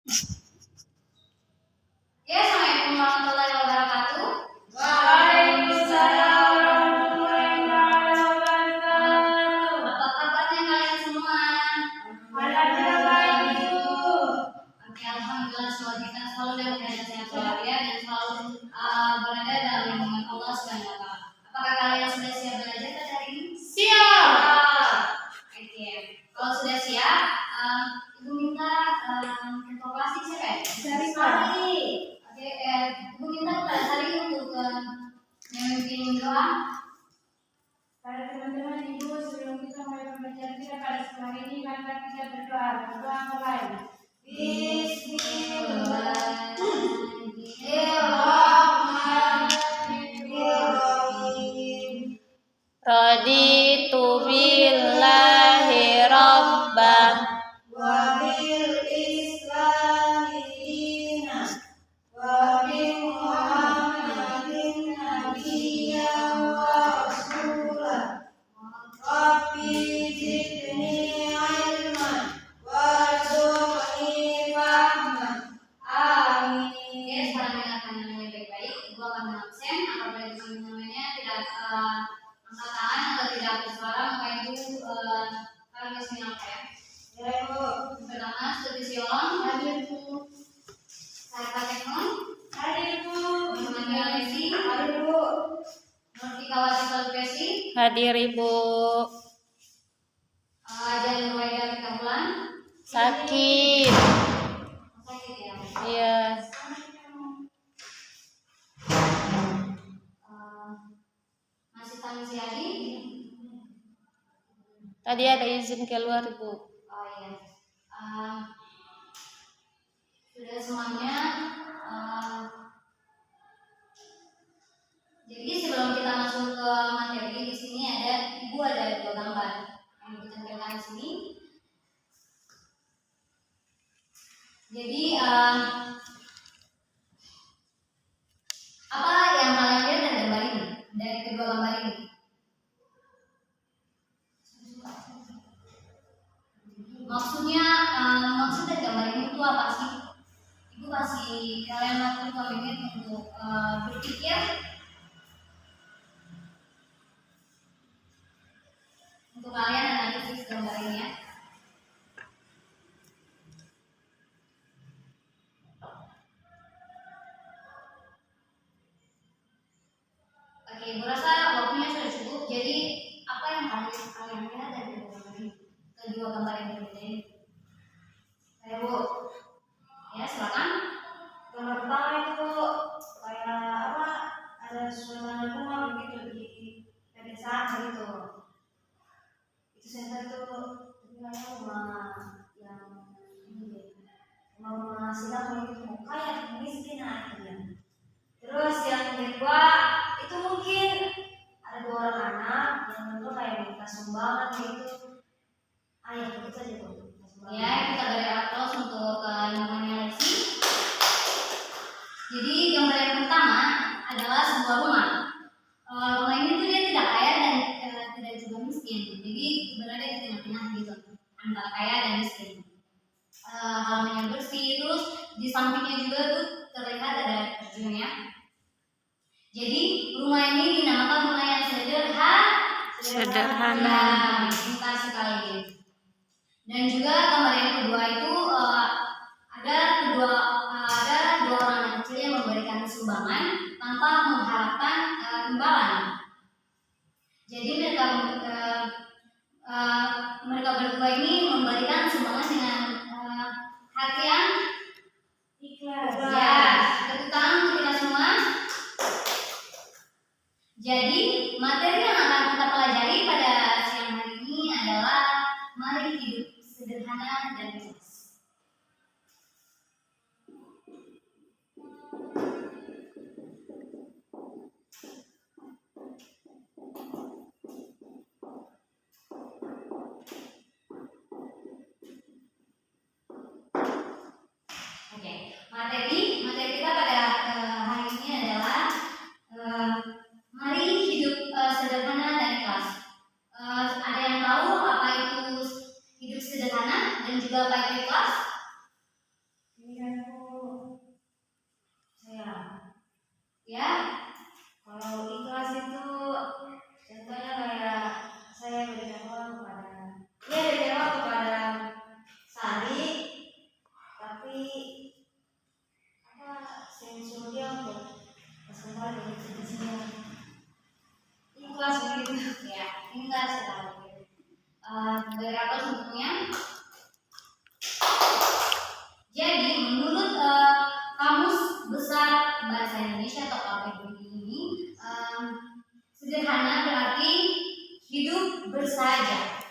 Ya, Assalamualaikum warahmatullahi wabarakatuh. Waalaikumsalam warahmatullahi wabarakatuh. Apa kabarnya kalian semua? Alhamdulillah baik, Bu. Oke, alhamdulillah semoga kita selalu dalam keadaan sehat walafiat dan selalu berada dalam lindungan Allah Subhanahu wa taala. Apakah kalian sudah siap belajar pada hari ini? Siap. Oke. Kalau sudah siap, Ibu minta ketua kelas siapa ya? Dari Sari. Oke, Ibu minta kepada Sari untuk memimpin doa. Para teman-teman Ibu, sebelum kita mulai pembelajaran kita pada sekolah ini, mari kita berdoa. Berdoa mulai. Bismillahirrahmanirrahim. Raditu billahi rabbah Wa bil islami dinan wa bi Muhammadin nabiyyan wa rasulah. Rabbi zidni ilman warzuqni fahman. Amin. Oke, sekarang dengarkan dengan baik-baik. Ibu akan mengabsen. Apabila teman-temannya tidak angkat tangan atau tidak bersuara, maka Ibu akan kesini apa ya? Ya, Ibu. Pertama, studi silang. Hadir, Bu. Saya pakai non. Hadir, Bu. Teman-teman Alesi. Hadir, Bu. Nurtikawati Salvesi. hadir Ibu. Jalur Waida Pikabulan. Sakit. Sakit ya. Iya. Masih Tanusi Adi. Tadi ada izin keluar Ibu. Oh iya. Sudah semuanya. Jadi sebelum kita masuk ke materi, di sini Ibu ada dua gambar yang ditampilkan di sini. Jadi apa yang kalian lihat dari gambar ini, dari kedua gambar ini? Maksudnya maksud dari gambar ini itu apa sih? Ibu kasih kalian waktu 2 menit untuk berpikir, untuk kalian analisis gambar ini ya. Oke, Ibu rasa waktunya sudah cukup. Jadi apa yang kalian lihat dari kedua gambar yang berbeda ini? Ayo Bu, ya silakan. Gambar pertama itu kayak apa? Ada suasana rumah begitu di pedesaan gitu. Itu center itu kayak rumah yang ini deh. Rumah silang begitu mau kaya miskin aja dia. Terus yang kedua itu mungkin ada 2 orang anak yang itu kayak minta sumbangan gitu. Ayah itu saja tuh. Ya, kita beri aplaus untuk namanya Lexi. Jadi gambar yang pertama adalah sebuah rumah. Rumah ini tuh dia tidak kaya dan tidak juga miskin. Jadi berada di tengah-tengah gitu, antara kaya dan miskin. Halamannya bersih, terus di sampingnya juga tuh terlihat ada air terjun ya. Jadi rumah ini dinamakan rumah yang Sederhana. Ya, pintar sekali. Dan juga gambar yang kedua itu ada dua orang anak kecil yang memberikan sumbangan tanpa mengharapkan imbalan. Jadi mereka berdua ini memberikan sumbangan dengan hati yang Ikhlas. ya. Tepuk tangan untuk kita semua. Jadi materi yang akan kita pelajari pada siang hari ini adalah mari hidup sederhana dan ikhlas. Oke, materi kita pada hari ini adalah mari hidup sederhana dan ikhlas. Ada yang tahu apa itu hidup sederhana dan juga apa itu ikhlas? Ini tapi apa sensor dia untuk kesempat dari sisinya ikhlas begitu ya, ikhlas sekali. Dari aku sebetulnya, jadi menurut Kamus Besar Bahasa Indonesia atau KBBI ini, sederhana berarti hidup bersahaja.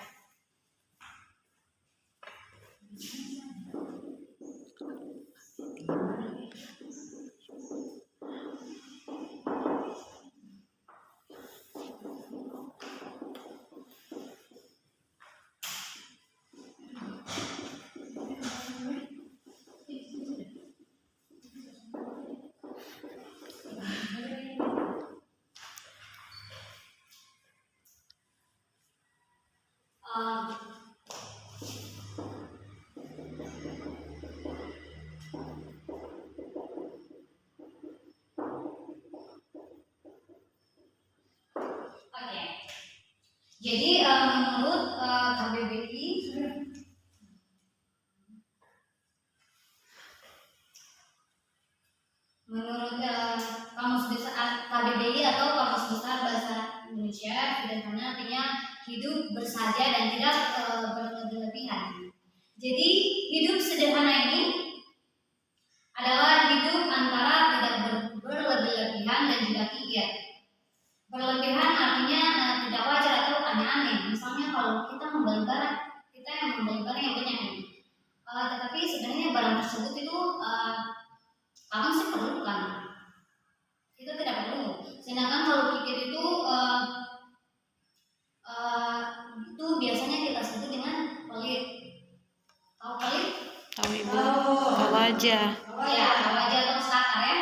Oke. Jadi menurut KBBI, menurut Kamus Besar KBBI atau Kamus Besar Bahasa Indonesia, sederhana artinya hidup bersahaja dan tidak berlebihan. Jadi hidup sederhana ini adalah hidup antara tidak berlebih-lebihan dan juga kikir. Berlebihan artinya tidak wajar atau aneh-aneh. Misalnya kalau kita membeli barang, kita yang membeli barang yang banyak nih. Tetapi sebenarnya barang tersebut itu kamu sih perlu kan? Kita tidak perlu. Sedangkan kalau kikir itu biasanya kita sebut dengan pelit. Tahu pelit? Tahu Ibu. Tahu aja. Ya, tahu aja atau sakar ya.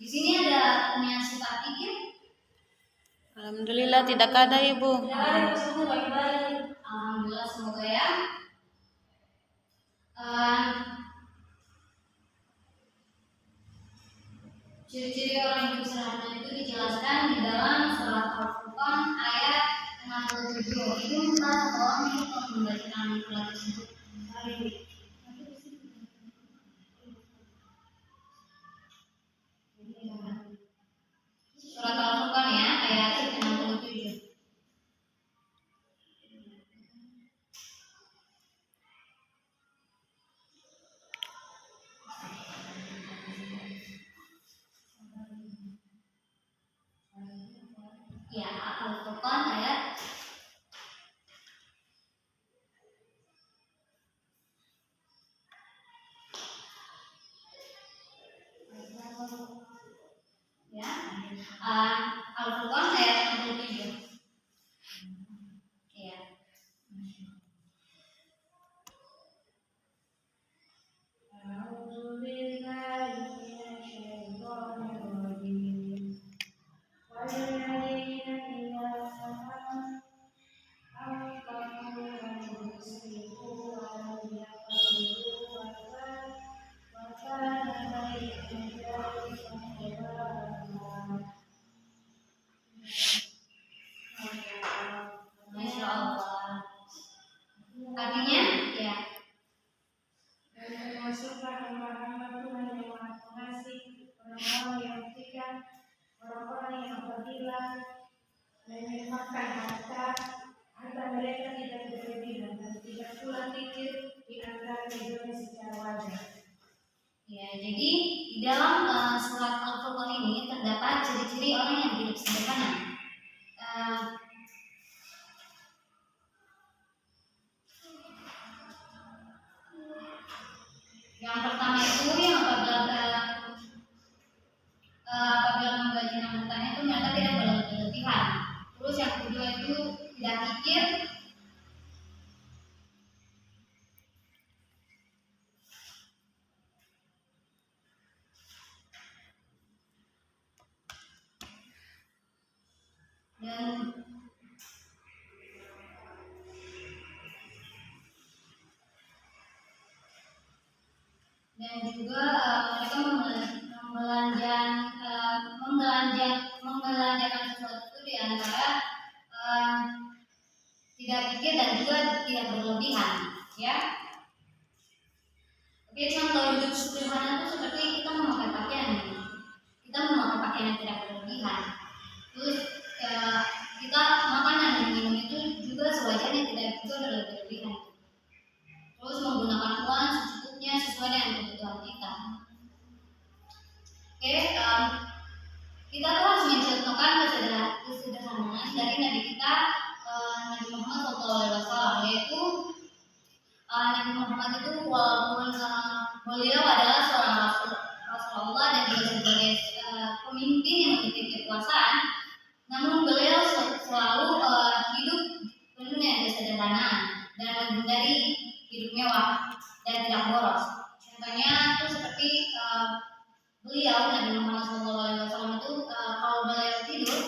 Di sini ada punya sifat kikir. Alhamdulillah tidak ada Ibu. tidak ada semua baik-baik. Alhamdulillah, semoga ya. Ciri-ciri orang hidup sederhana itu dijelaskan di dalam surat Al-Furqan ayat 67. Ini salah satu orang yang membacakan surat tersebut. Surat Al-Furqan ya, ayat 67. Ya, Al-Furqan ayat ya, Al-Furqan ayat 67. Ya. Masya Allah. Artinya ya, Dan termasuklah hamba-hamba Tuhan yang Maha Pengasih, orang-orang yang berikan, orang-orang yang apabila menyempatkan harta mereka tidak berlebihan dan tidak pula pikir di antara keduanya secara wajar. ya. Jadi di dalam surat Al-Furqan ini terdapat ciri-ciri orang yang hidup sederhana. Yang pertama itu yang apabila membaca hartanya itu mereka tidak berlebihan. Terus yang kedua itu tidak kikir. Dan juga mereka membelanjakan sesuatu itu di antara tidak pikir dan juga tidak berlebihan, ya. Oke, contoh hidup sederhana itu seperti kita memakai pakaian. Kita memakai pakaian yang tidak berlebihan. Terus kita makanan dan minum itu juga sewajarnya, tidak itu berlebihan. Terus menggunakan uang secukupnya sesuai dengan kebutuhan kita. Oke, kita tuh harus mencontohkan kesederhanaan dari Nabi kita, Nabi Muhammad SAW, yaitu Nabi Muhammad itu walaupun beliau adalah seorang Rasulullah dan juga sebagai pemimpin yang memiliki kekuasaan, namun beliau selalu hidup penuh dengan kesederhanaan dan menghindari hidup mewah dan tidak boros. Contohnya itu seperti beliau Nabi Muhammad SAW itu kalau beliau tidur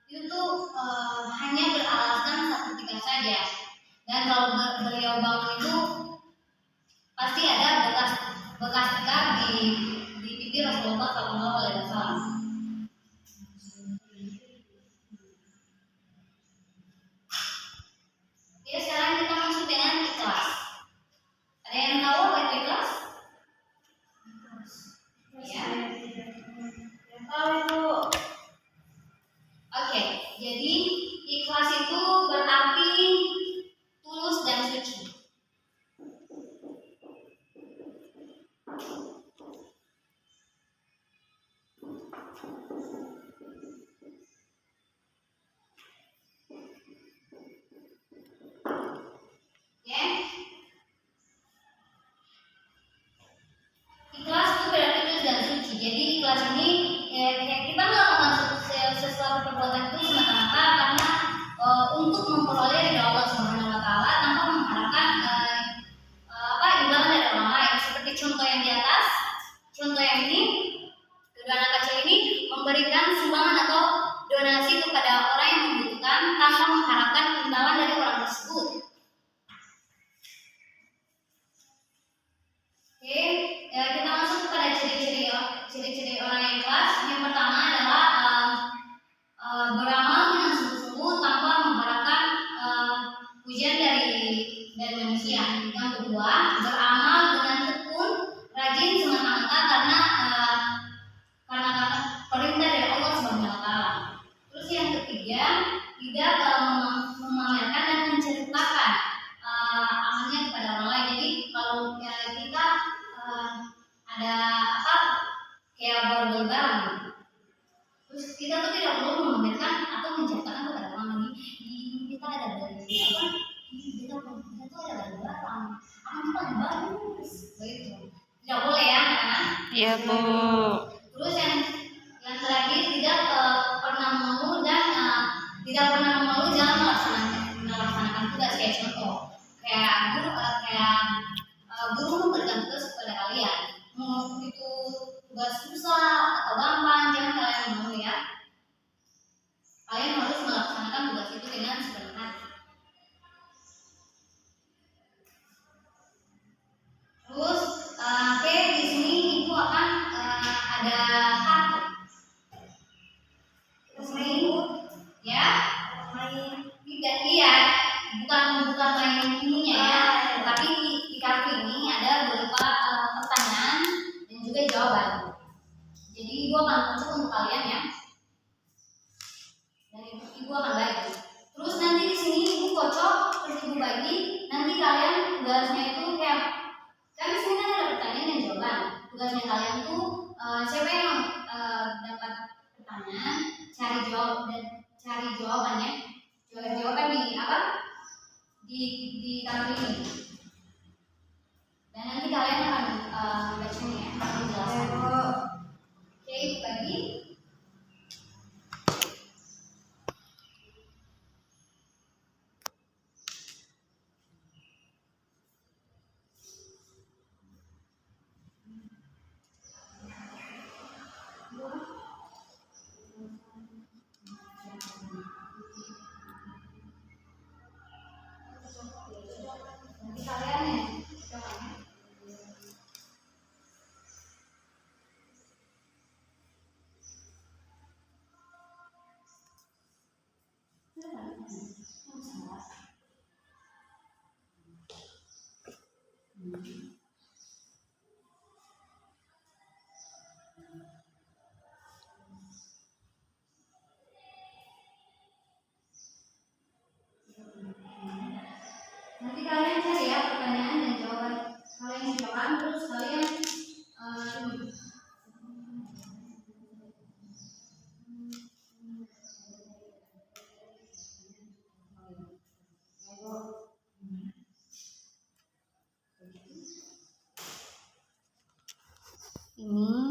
itu tuh hanya beralaskan satu tikar saja, dan kalau beliau bangun itu pasti ada bekas tikar di pipi Rasulullah SAW. Oke, sekarang kita masuk dengan ikhlas. Ada yang tahu apa itu ikhlas? Ya. Yang tahu itu. Oke, jadi ikhlas itu berarti tulus dan suci. Oke. Ikhlas itu berarti tulus dan suci. Jadi ikhlas ini kita melakukan sesuatu perbuatan itu semata-mata karena untuk memperoleh ridha Allah Subhanahu wa taala tanpa mengharapkan imbalan dari orang lain. Seperti contoh yang di atas, contoh yang ini, kedua anak kecil ini memberikan sumbangan atau donasi kepada orang yang membutuhkan tanpa mengharapkan imbalan dari orang tersebut. Oke, kita masuk kepada ciri-ciri orang yang ikhlas. Yang pertama adalah beramal dengan sungguh-sungguh tanpa mengharapkan pujian dari manusia. Yang kedua, beramal dengan tekun, rajin semata-mata karena perintah dari Allah Subhanahu wa taala. Terus yang ketiga, tidak memamerkan dan menceritakan amalnya kepada orang lain. Jadi kalau kita ada kayak baru lebaran, terus kita tuh tidak perlu memamerkan atau menceritakan kepada orang lain. Kita ada dari kita tuh ada dari lebaran, kita bagus, begitu. Tidak boleh ya, anak-anak. Iya, Bu. Terus yang terakhir, tidak pernah mengeluh dan tidak pernah mengeluh dalam melaksanakan tugas. Kayak contoh, kayak guru memberikan tugas kepada kalian, mau itu tugas susah atau gampang, jangan kalian mengeluh ya. Kalian harus melaksanakan tugas itu dengan sepenuh hati. Terus di sini ibu akan ada kartu. Main, ya? Tidak, iya. Bukan main ininya ya. Tapi di kartu ini ada beberapa pertanyaan dan juga jawaban. Jadi ibu akan kocok untuk kalian ya. Dan ibu akan bagi. Terus nanti di sini ibu kocok, terus ibu bagi. Nanti kalian tugasnya itu kayak kan di sini kan ada pertanyaan dan jawaban. Tugasnya kalian tuh siapa yang dapat pertanyaan, cari jawabannya. Jawaban di apa? Di kartu ini. Dan nanti kalian akan bacanya ya, akan menjelaskan. Oke, bagi. Nanti kalian ya, jawabannya. jawaban terus kalian ini. Ini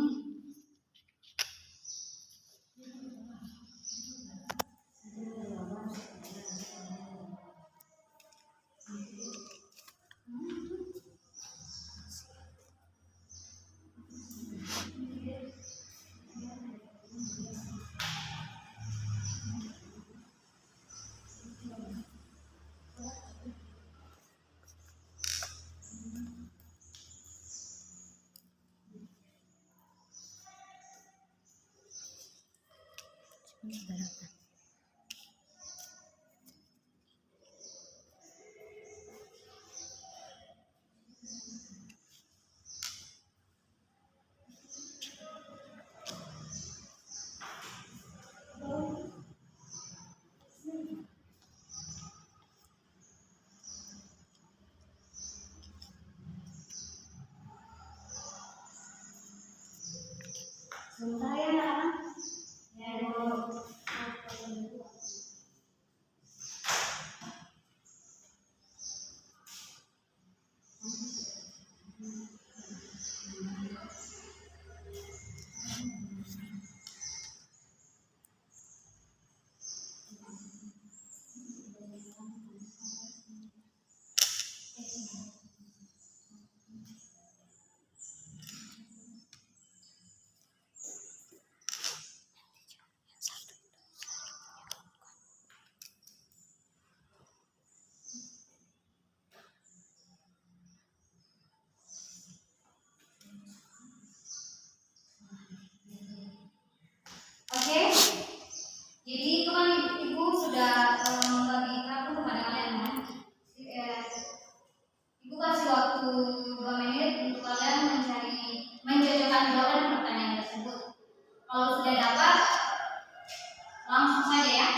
sebentar ya anak. Ya, Bu. Oke, jadi itu kan ibu sudah membagi kartu kepada kalian kan? Ibu kasih waktu 2 menit untuk kalian mencocokkan jawaban pertanyaan tersebut. Kalau sudah dapat, langsung saja ya.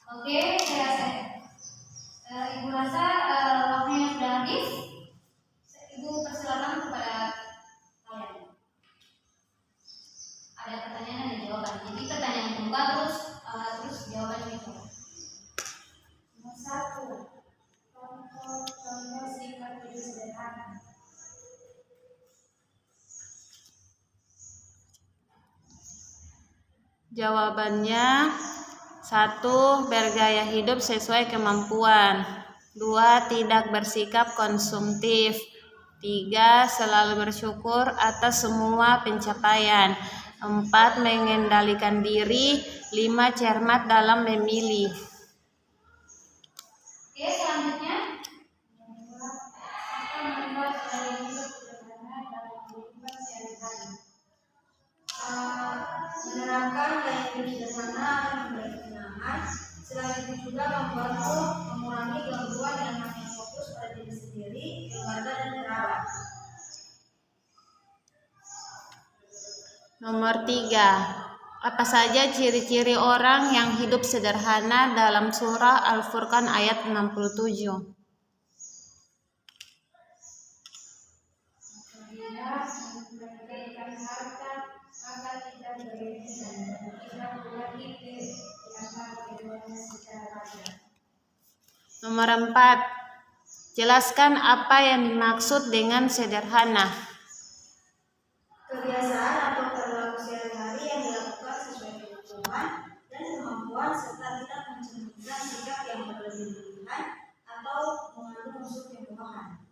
Oke, Ibu rasa waktunya sudah habis. Ibu persilakan kepada kalian. Ada pertanyaan dan jawaban. Jadi pertanyaan kedua terus jawaban itu. Nomor 1. Contoh sifat hidup sederhana. Jawabannya 1. Bergaya hidup sesuai kemampuan. 2. Tidak bersikap konsumtif. 3. Selalu bersyukur atas semua pencapaian. 4. Mengendalikan diri. 5. Cermat dalam memilih. Oke, selanjutnya. Apa membuat gaya hidup sederhana dalam kehidupan sehari-hari? Menerapkan gaya hidup sederhana akan memberi ketenangan, selain itu juga membantu mengurangi gangguan yang hanya fokus pada diri sendiri, keluarga dan kerabat. Nomor 3. Apa saja ciri-ciri orang yang hidup sederhana dalam surah Al-Furqan ayat 67? Memberikan harta agar kita berhenti dan tidak pula ide di antara keduanya secara wajar. Nomor 4. Jelaskan apa yang dimaksud dengan sederhana. Kebiasaan atau perilaku sehari-hari yang dilakukan sesuai kebutuhan dan kemampuan serta tidak mencerminkan sikap yang berlebihan atau mengandung unsur kemewahan.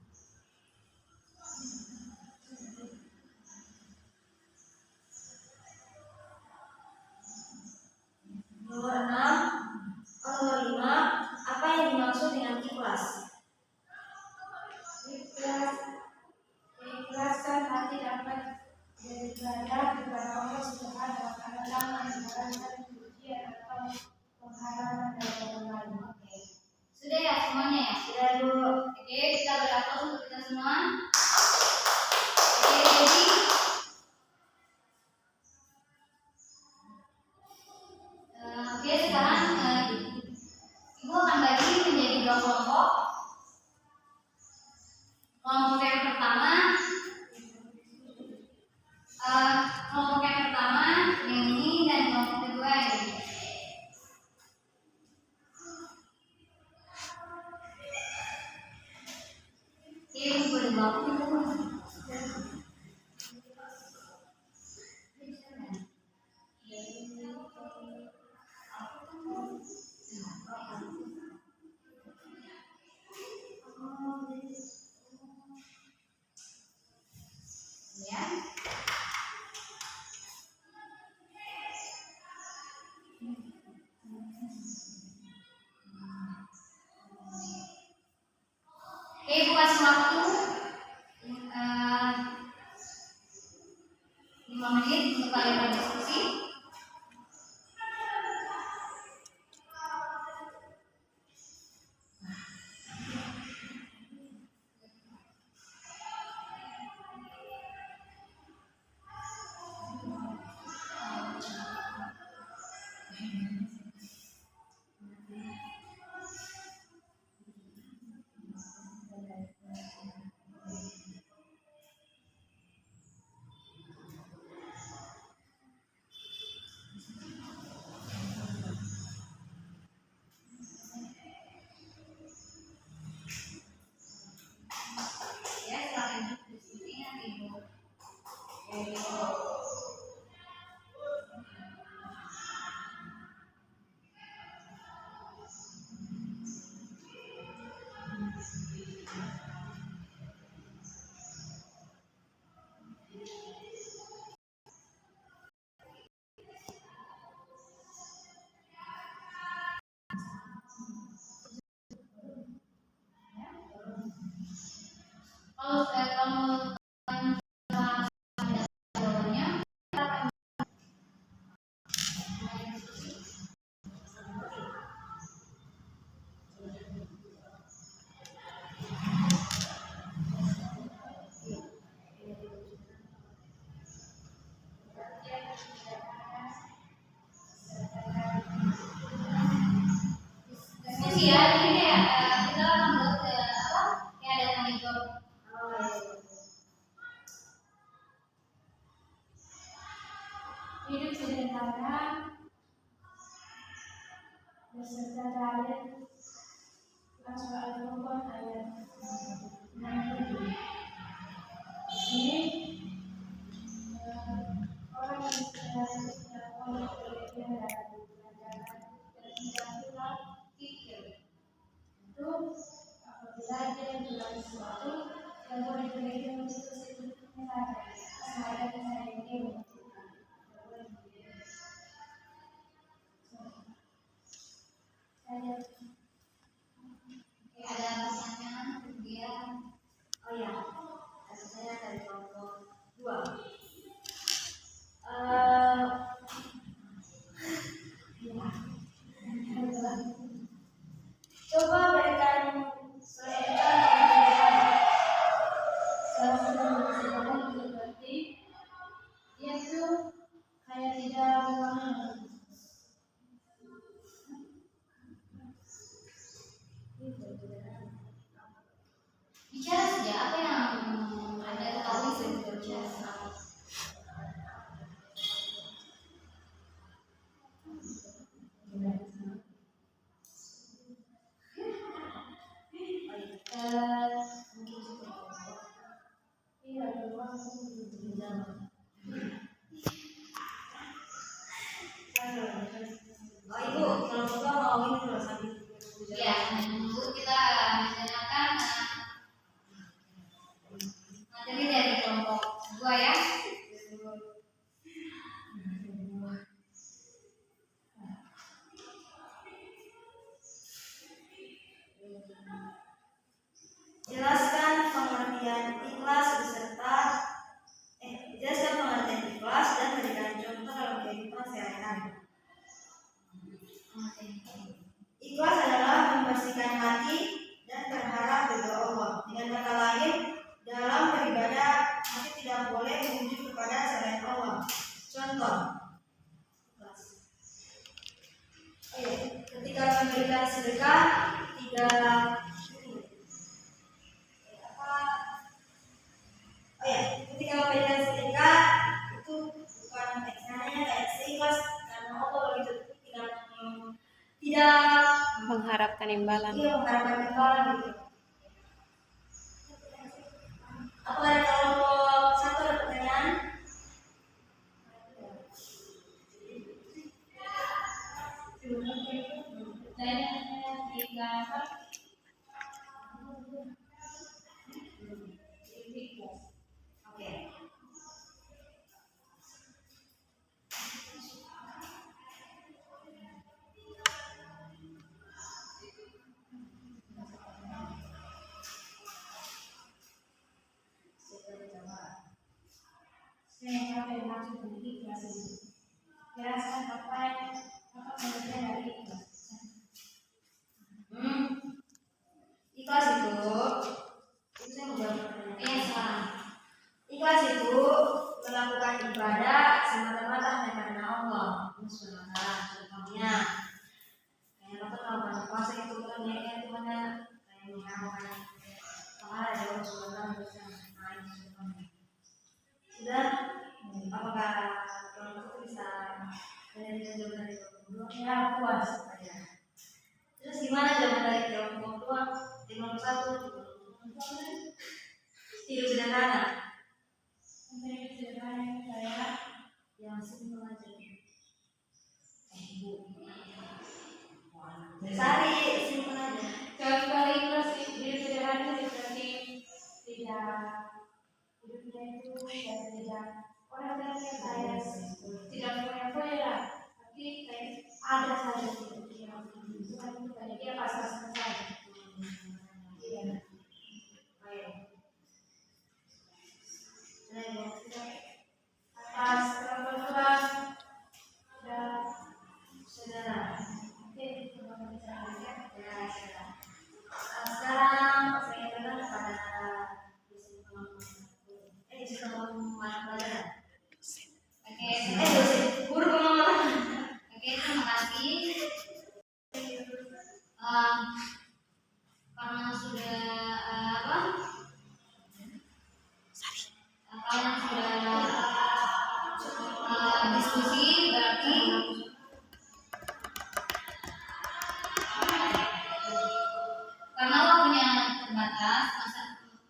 Oke, aku kasih waktu eh, 5 menit untuk kalian berdiskusi. Ya, silakan diskusi nanti Ibu. Kalau kamu jawabannya, diskusi ya, ini ya kita membuat kayak ada tanya jawab. Hidup sederhana beserta dalil Surah Al-Furqan ayat 67. Ini orang yang tidak boleh berlebihan dalam berjalan dan tidak pula pikir. Itu apabila dia melakukan sesuatu yang boleh berlebihan untuk sebetulnya saja. Sengaja saya ini menentukan. Saya Oke, ada pertanyaan kemudian. Oh ya, saya dari kelompok 2. Coba berikan sesuaikan salah satu persiapan seperti dia tuh kayak tidak berwarna. Bicara saja apa yang Anda ketahui sebelum bicara. Iya, memang Oh ibu, kalau buka mau ini dulu sambil Ya, menunggu kita mendengarkan materi dari kelompok 2 ya. Jelaskan pengertian ikhlas dan berikan contoh dalam kehidupan sehari-hari. Ikhlas adalah membersihkan hati dan berharap ridho Allah. Dengan kata lain, dalam beribadah hati tidak boleh menuju kepada selain Allah. Contoh, ketika memberikan sedekah tidak ketika memberikan sedekah itu bukan eksternanya kayak seikhlas karena Allah begitu tidak Mengharapkan imbalan. mengharapkan imbalan gitu. Apa ada kelompok 1 ada pertanyaan? Oke. penjelasan apa pengertian dari ikhlas. Ikhlas itu saya mau jawab pertanyaan sekarang. Ikhlas itu melakukan ibadah semata-mata hanya karena Allah SWT. Contohnya, kayak bapak melakukan puasa itu kan niatnya itu mana kayak mengharapkan pahala dari Allah SWT bersama sudah. Apakah kalau itu bisa menjadi jawaban dari kelompok ya puas saja. Terus gimana jawaban dari kelompok dua? 51 hidup sederhana. Hidup sederhana saya yang simpel aja. Bu. Sari simpel aja. Contoh ikhlas hidup sederhana seperti tidak hidupnya itu tidak orang yang saya tidak foya-foya, tapi kayak ada saja di pikiran bukan itu kayak dia pas-pasan saja. Iya. Ayo. Atas kelompok dan saudara. Oke, kita bicara ya. Sekarang saya kenal pada guru pengelola. Oke, terima kasih. Karena sudah kalian sudah diskusi, berarti karena waktunya terbatas,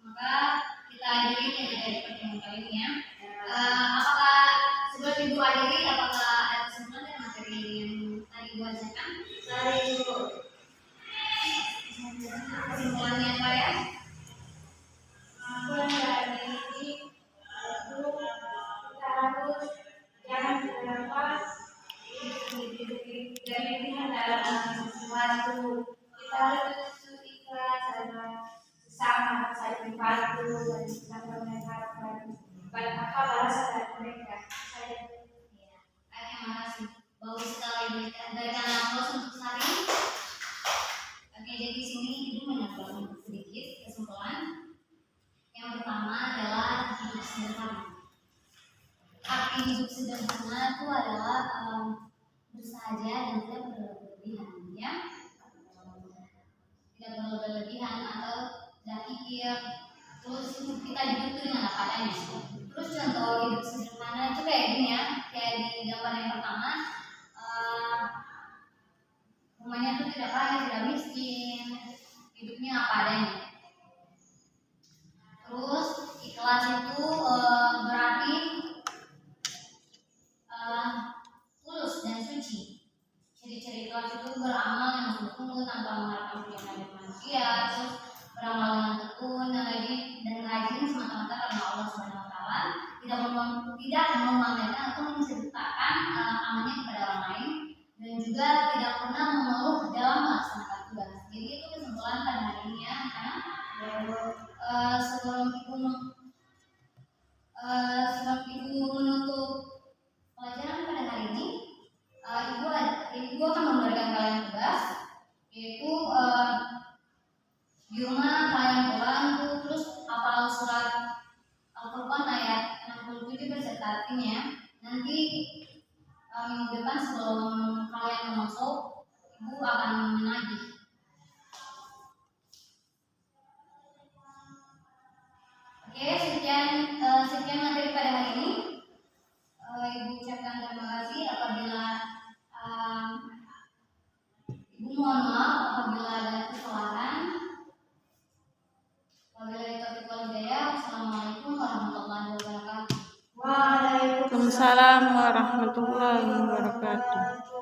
maka kita akhiri dari pertemuan kali ini ya. Apakah sebelum ibu akhiri, apakah ada kesimpulan dari materi yang tadi ibu bacakan? Dari itu Kesimpulannya apa ya? kesimpulan dari ini itu kita harus jangan terdapat berlebihan dalam sesuatu. Kita harus ikhlas sama sesama, saling membantu dan kita mengharapkan apa balasan dari mereka. Saya Terima kasih. Bagus sekali dari anak untuk Sari. Oke, jadi di sini ibu menyampaikan sedikit kesimpulan. Yang pertama adalah hidup sederhana. Arti hidup sederhana itu adalah bersahaja dan tidak berlebihan, ya. Tidak berlebihan atau tidak pikir. Terus kita hidup itu dengan apa adanya. Terus contoh hidup sederhana itu kayak gini ya, kayak di gambar yang pertama, rumahnya itu tidak kaya, tidak miskin, hidupnya apa adanya. Terus ikhlas itu berarti tulus dan suci. Ciri-ciri ikhlas itu beramal yang sungguh-sungguh tanpa mengharapkan pujian dari manusia, terus beramal dengan tekun dan rajin semata-mata karena Allah SWT, tidak memamerkan atau menceritakan amalnya kepada orang lain, dan juga tidak pernah mengeluh dalam melaksanakan tugas. Jadi itu kesimpulan pada hari ini ya, karena sebelum ibu menutup pelajaran pada hari ini, ibu akan memberikan kalian tugas, yaitu di rumah kalian ulang terus hafal surat Al-Furqan ayat 67 beserta artinya. Nanti minggu depan sebelum kalian masuk, ibu akan menagih. Oke, sekian materi pada hari ini. Ibu ucapkan terima kasih apabila ibu mohon maaf apabila ada kesalahan. Wassalamualaikum warahmatullahi wabarakatuh. Waalaikumsalam warahmatullahi wabarakatuh.